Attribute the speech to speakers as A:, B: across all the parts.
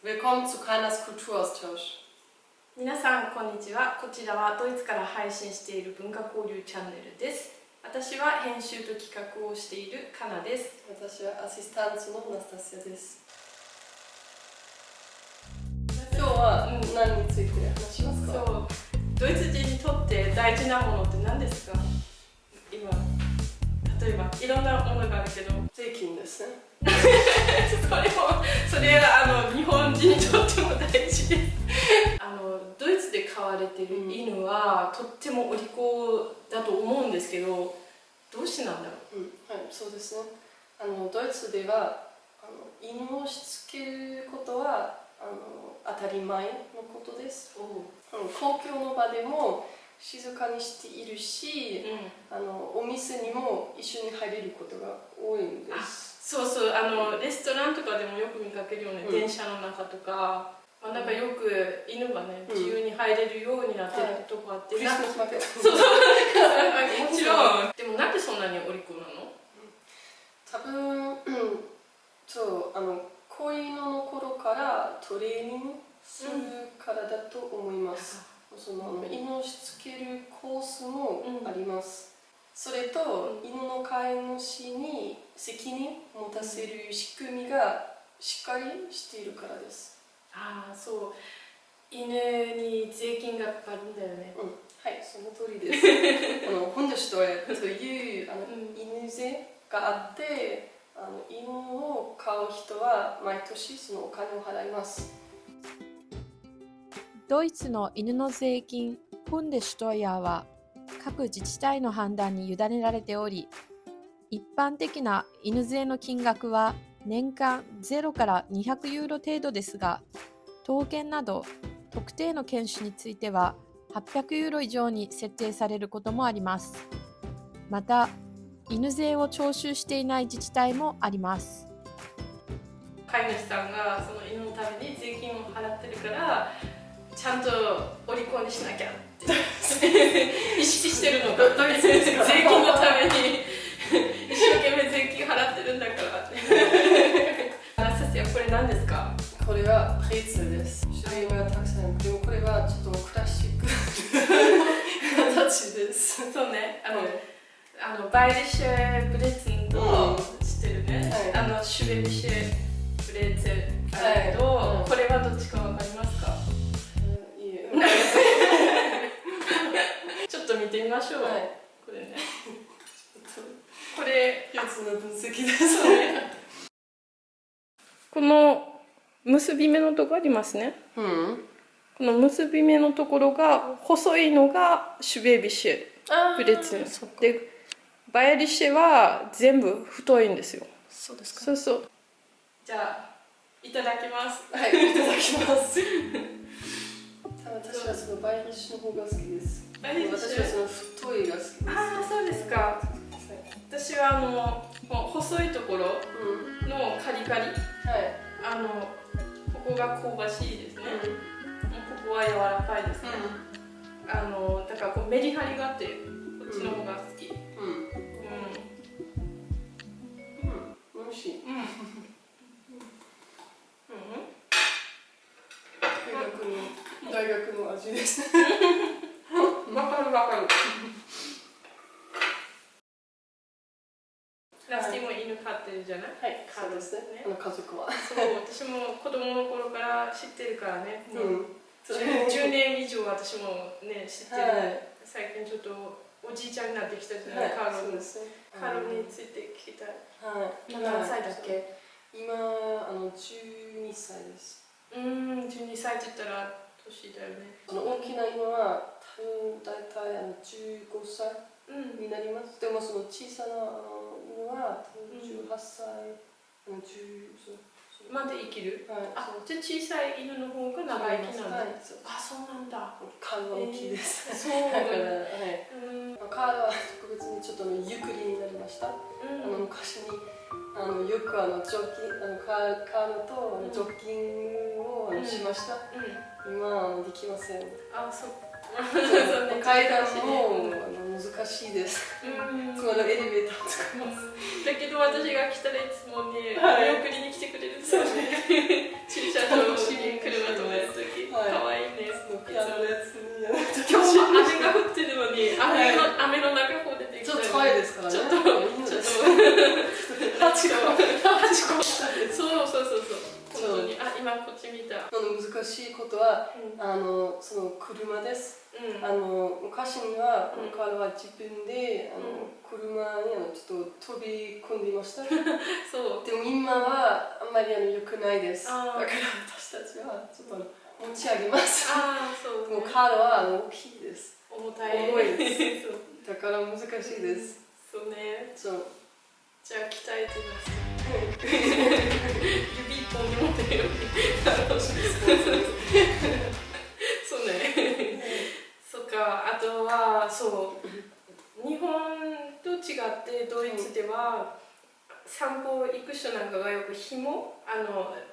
A: Willkommen zu Kanas Kulturaustausch.
B: 皆さんこんにちは。こちらはドイツから配信している文化交流チャンネルです。私は編集と企画をしているカナです。
A: 私はアシスタントのナスタシアです。今日は何について話しますか？
B: そう、ドイツ人にとって大事なものって何ですか？今、例えばいろんなものがあるけど
A: 税金ですね。
B: それは日本人にとっても大事です。ドイツで飼われている犬は、とってもお利口だと思うんですけど、どうしてなんだろう？
A: はい、そうですね。ドイツでは犬をしつけることは当たり前のことです。公共の場でも静かにしているし、お店にも一緒に入れることが多いんです。
B: そうそう、レストランとかでもよく見かけるよね、電車の中とか、なんかよく犬がね、自由に入れるようになってるとこあって、
A: クリスマスマーケット。
B: そうそうもちろん。でもなんでそんなにお利口なの？
A: 多分、子犬の頃からトレーニングするからだと思います。犬をしつけるコースもあります。それと、犬の飼い主に責任を持たせる仕組みがしっかりしているからです。
B: そう。犬に税金がかかるんだよね。
A: はい、その通りです。Hundesteuerという犬税があって、犬を飼う人は毎年そのお金を払います。
C: ドイツの犬の税金、Hundesteuerは各自治体の判断に委ねられており、一般的な犬税の金額は年間0から200ユーロ程度ですが、刀剣など特定の犬種については800ユーロ以上に設定されることもあります。また、犬税を徴収していない自治体もあります。
B: 飼い主さんがその犬のために税金を払ってるから、ちゃんとお利口にしなきゃって意識してるのか、ドイツ税金のために一生懸命税金払ってるんだから。先生、これ何ですか？
A: これはプレーツェルです。種類がたくさんある。でもこれはちょっとクラシック形です。
B: そうね。バイリッシュブレッツェンと知ってるね。シュベリッシュブレッツェルあるけど、これはどっちかわかりますか？ちょっと見てみましょう。これね。これ
A: 一つの分析ですね。
B: この結び目のところありますね。この結び目のところが細いのがシュベビシュブレッツェルで、バイリッシュは全部太いんですよ。
A: そうですか。
B: そうそう。じゃあいただきます。
A: はい、いただきます。私はそのバイリッシュの方が好きです。私はその太いが好きです。
B: そうですか。私は細いところのカリカリ、ここが香ばしいですね。ここは柔らかいですね。だからこうメリハリがあってこっちの方が好き。
A: 美味しい。大学の味です。
B: わかるわかる。ラスティも犬飼ってるじゃない？
A: はい、そうですね。家族は。
B: そう、私も子供の頃から知ってるからね。10年以上私もね知ってる。最近ちょっとおじいちゃんになってきたじゃない？カーロについて聞きたい。何歳だっけ？
A: 今12歳です。
B: 12歳って言ったら年だよね。
A: 大きな犬は大体15歳になります。でもその小さな犬は18歳、
B: まで生きる。じゃあ小さい犬の方が長生きなんだ。そうなんだ。
A: カールは大きいです。
B: そうだね。
A: カールは特別にちょっとゆっくりになりました。昔によくカールとジョッギングをしました。今できません。階段も難しいです。エレベーターとか。
B: だけど私が来たらいつもね、見送りに来てくれるんですよね。駐車場に。ち見た。
A: 難しいことは、その車です。昔には、彼は自分で車にちょっと飛び込んでいました。
B: そう。
A: でも今はあんまり良くないです。だから私たちはちょっと持ち上げます。
B: そう
A: でも彼は大きいです。
B: 重たい。
A: 重いです。だから難しいです。
B: そうね。
A: そう。
B: じゃあ鍛えてます。指一本で持ってるよ。そうね。そっか。あとはそう日本と違ってドイツでは散歩行く人なんかがよく紐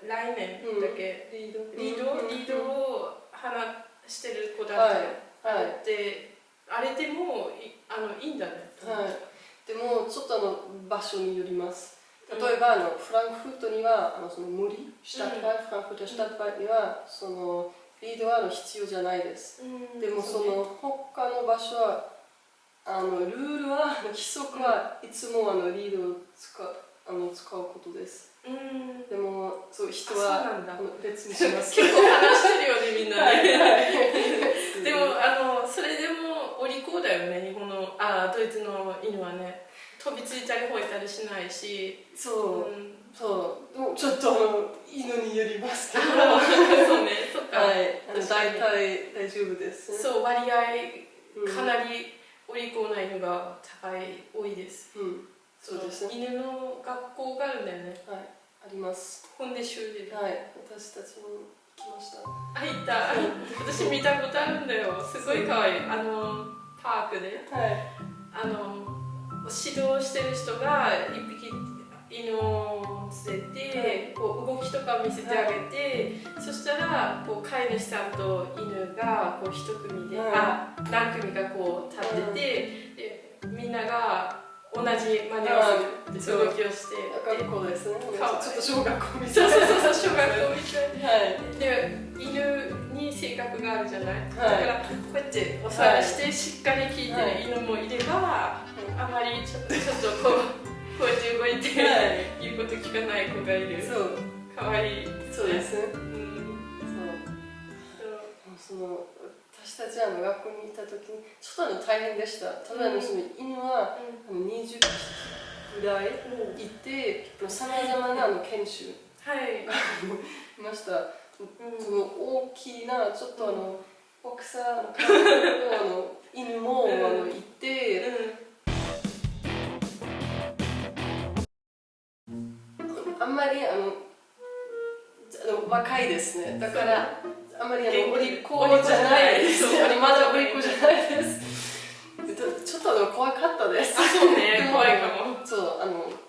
B: 来年だけリードを離してる子だってあれでもいいんだね。
A: でもちょっと場所によります。例えばフランクフルトにはその森、シュタットバイト、フランクフルトシュタットバイトにはそのリードは必要じゃないです。でもその他の場所はルールは規則はいつもリードを使うことです。でもそう人は別にします。
B: 結構話してるよねみんなね。でもそれでもお利口だよね日本のドイツの犬はね。飛びついたり吠えたりしないし。
A: そう。でもちょっと犬によりますけど。
B: そうね。そっか。
A: 大体大丈夫です。
B: そう割合かなりお利口な犬が多いです。
A: そうですね。
B: 犬の学校があるんだよね。
A: あります。
B: 本で修理で。
A: 私たちも行きました。
B: 行った。私見たことあるんだよ。すごい可愛い。パークで。指導してる人が一匹犬を連れて、こう動きとか見せてあげて、そしたらこう飼い主さんと犬がこう一組で、何組かこう立ってて、でみんなが同じ真似をする動きをして、
A: 学校ですね。ちょっと小学校みたいな。
B: そう小学校みたいな。で犬に性格があるじゃない。だからこうやっておさらしてしっかり聞いてる犬もいれば、あまりちょっとこうやって動いて言うこと聞かない子がいる。かわいい。
A: そうですね。私たち学校にいた時にちょっと大変でした。ただその犬は20匹ぐらいいて、さまざまな研修がいました。その大きなちょっとボクサーの犬もいて。あんまり若いですね。だからあんまりお利口じゃないです。まだお利口じゃないです。ちょっと怖かったです。
B: そうね、怖いかも。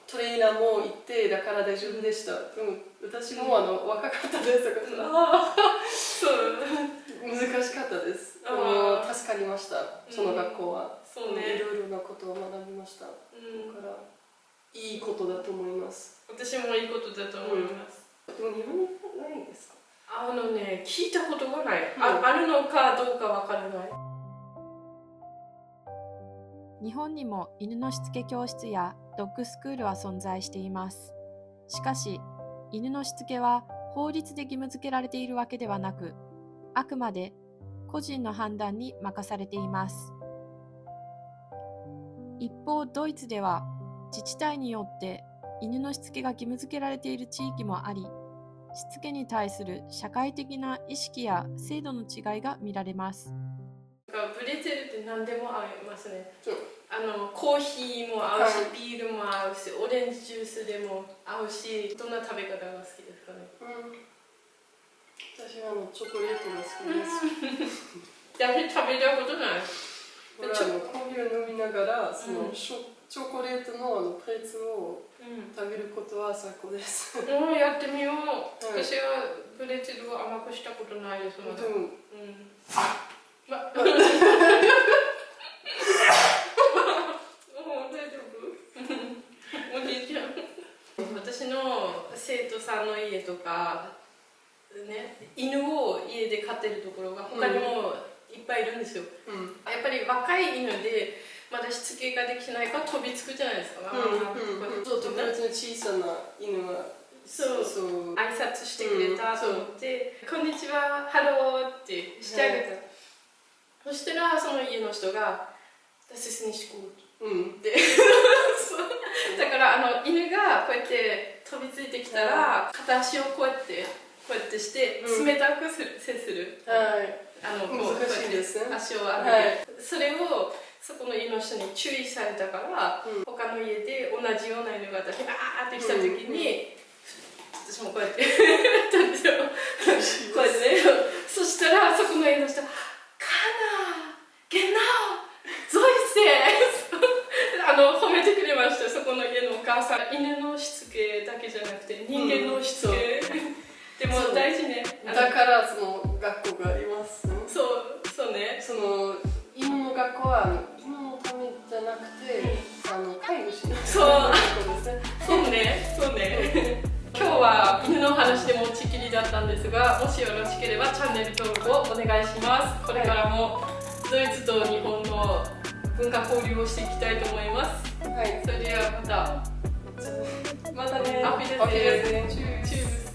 A: トレーナーもいて、だから大丈夫でした。でも私も若かったです。難しかったです。でも助かりました。その学校は。いろいろなことを学びました。だからいいことだと思います。
B: 私もいいことだと思います。
A: でも日本にないですか？
B: 聞いたことがない。あるのかどうかわからない。
C: 日本にも犬のしつけ教室やドッグスクールは存在しています。しかし、犬のしつけは法律で義務付けられているわけではなく、あくまで個人の判断に任されています。一方、ドイツでは自治体によって犬のしつけが義務付けられている地域もあり、しつけに対する社会的な意識や制度の違いが見られます。
B: ブレゼルって何でも合いますね。コーヒーも合うし、ビールも合うし、オレンジジュースでも合うし、どんな食べ方が好きですかね？
A: 私はチョコレートが好きです。
B: 食べたことない。
A: コーヒーを飲みながらチョコレートのプレーツを食べることは最高です。
B: やってみよう。私はブレゼルを甘くしたことないですまだ。大丈夫？おじいちゃん。私の生徒さんの家とかね、犬を家で飼ってるところが他にもいっぱいいるんですよ。やっぱり若い犬でまだしつけができてないから飛びつくじゃないですか。
A: 特別に小さな犬はそう
B: 挨拶してくれたと思って「こんにちはハロー」ってしてあげた、そしたらその家の人が「Das ist nicht gut」ってそうだから犬がこうやって飛びついてきたら片足をこうやってして冷たく接する、こう
A: 難しいですね。
B: 足を上げて、それをそこの家の人に注意されたから、他の家で同じような犬がバーって来た時に、私もこうやってやったんですよこうやってね。そしたらそこの家の人「カナゲナゾイセ」褒めてくれました。そこの家のお母さん、犬のしつけだけじゃなくて人間のしつけ、でも大事ね。
A: だからその学校がありますね。
B: そうね。
A: その犬の学校は犬のためじゃなくて、飼い主の学校ですね。
B: そうね今日は犬の話で持ちきりだったんですが、もしよろしければチャンネル登録をお願いします。これからもドイツと日本の文化交流をしていきたいと思います。
A: はい。
B: それではまた。
A: またね。
B: Auf Wiedersehen.
A: Tschüss.
B: Tschüss.